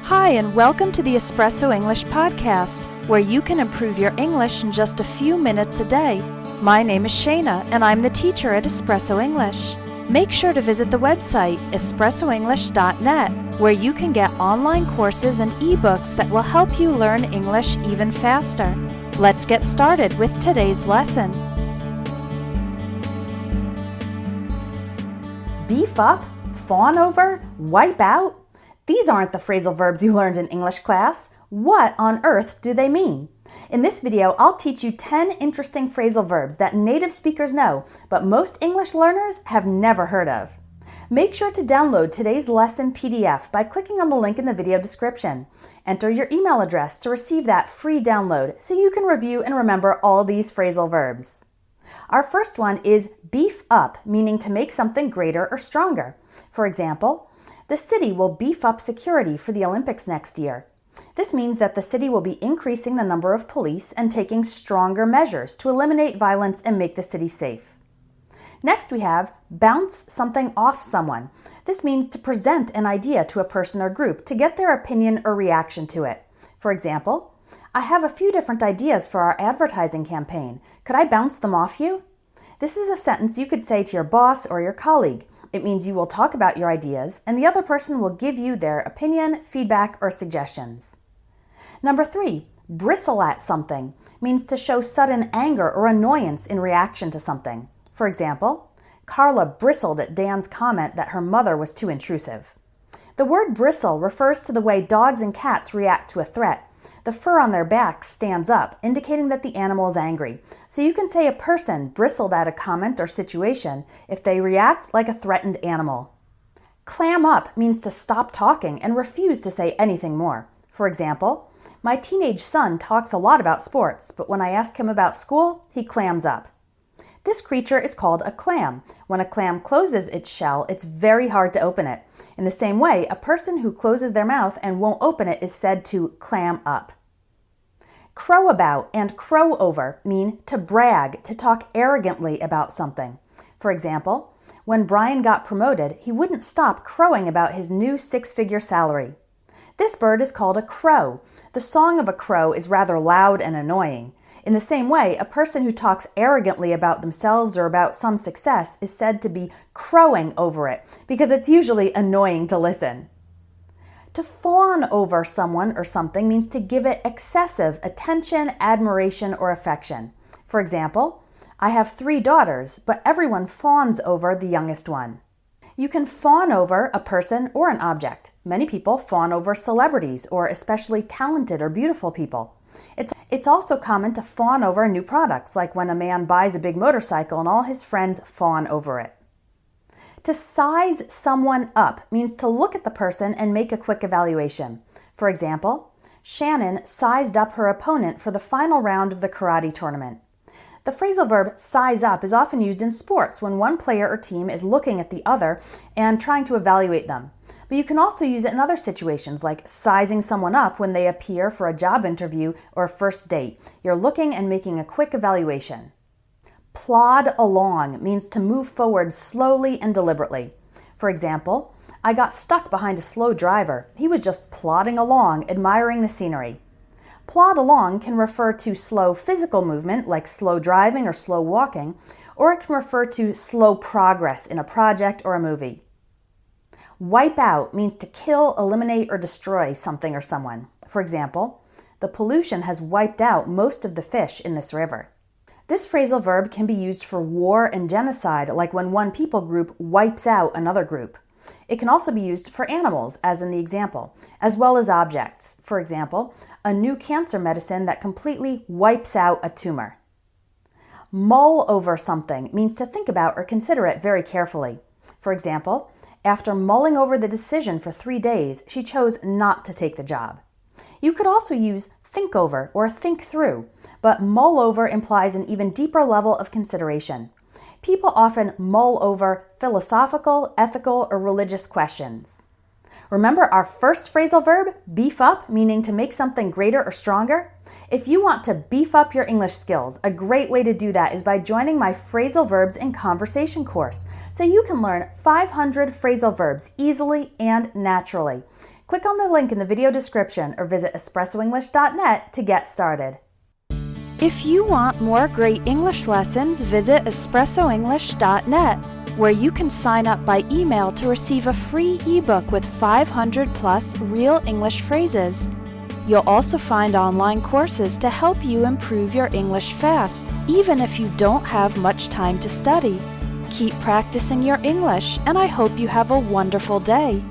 Hi, and welcome to the Espresso English podcast, where you can improve your English in just a few minutes a day. My name is Shayna, and I'm the teacher at Espresso English. Make sure to visit the website espressoenglish.net, where you can get online courses and ebooks that will help you learn English even faster. Let's get started with today's lesson. Beef up, fawn over, wipe out? These aren't the phrasal verbs you learned in English class. What on earth do they mean? In this video, I'll teach you 10 interesting phrasal verbs that native speakers know, but most English learners have never heard of. Make sure to download today's lesson PDF by clicking on the link in the video description. Enter your email address to receive that free download so you can review and remember all these phrasal verbs. Our first one is beef up, meaning to make something greater or stronger. For example, the city will beef up security for the Olympics next year. This means that the city will be increasing the number of police and taking stronger measures to eliminate violence and make the city safe. Next we have bounce something off someone. This means to present an idea to a person or group to get their opinion or reaction to it. For example, I have a few different ideas for our advertising campaign. Could I bounce them off you? This is a sentence you could say to your boss or your colleague. It means you will talk about your ideas and the other person will give you their opinion, feedback, or suggestions. Number 3, bristle at something means to show sudden anger or annoyance in reaction to something. For example, Carla bristled at Dan's comment that her mother was too intrusive. The word bristle refers to the way dogs and cats react to a threat. The fur on their backs stands up, indicating that the animal is angry. So you can say a person bristled at a comment or situation if they react like a threatened animal. Clam up means to stop talking and refuse to say anything more. For example, my teenage son talks a lot about sports, but when I ask him about school, he clams up. This creature is called a clam. When a clam closes its shell, it's very hard to open it. In the same way, a person who closes their mouth and won't open it is said to clam up. Crow about and crow over mean to brag, to talk arrogantly about something. For example, when Brian got promoted, he wouldn't stop crowing about his new 6-figure salary. This bird is called a crow. The song of a crow is rather loud and annoying. In the same way, a person who talks arrogantly about themselves or about some success is said to be crowing over it because it's usually annoying to listen. To fawn over someone or something means to give it excessive attention, admiration, or affection. For example, I have 3 daughters, but everyone fawns over the youngest one. You can fawn over a person or an object. Many people fawn over celebrities or especially talented or beautiful people. It's also common to fawn over new products, like when a man buys a big motorcycle and all his friends fawn over it. To size someone up means to look at the person and make a quick evaluation. For example, Shannon sized up her opponent for the final round of the karate tournament. The phrasal verb size up is often used in sports when one player or team is looking at the other and trying to evaluate them. But you can also use it in other situations, like sizing someone up when they appear for a job interview or a first date. You're looking and making a quick evaluation. Plod along means to move forward slowly and deliberately. For example, I got stuck behind a slow driver. He was just plodding along, admiring the scenery. Plod along can refer to slow physical movement, like slow driving or slow walking, or it can refer to slow progress in a project or a movie. Wipe out means to kill, eliminate, or destroy something or someone. For example, the pollution has wiped out most of the fish in this river. This phrasal verb can be used for war and genocide, like when one people group wipes out another group. It can also be used for animals, as in the example, as well as objects. For example, a new cancer medicine that completely wipes out a tumor. Mull over something means to think about or consider it very carefully. For example, after mulling over the decision for 3 days, she chose not to take the job. You could also use think over or think through, but mull over implies an even deeper level of consideration. People often mull over philosophical, ethical, or religious questions. Remember our first phrasal verb, beef up, meaning to make something greater or stronger? If you want to beef up your English skills, a great way to do that is by joining my Phrasal Verbs in Conversation course, so you can learn 500 phrasal verbs easily and naturally. Click on the link in the video description or visit espressoenglish.net to get started. If you want more great English lessons, visit espressoenglish.net, where you can sign up by email to receive a free ebook with 500 plus real English phrases. You'll also find online courses to help you improve your English fast, even if you don't have much time to study. Keep practicing your English, and I hope you have a wonderful day.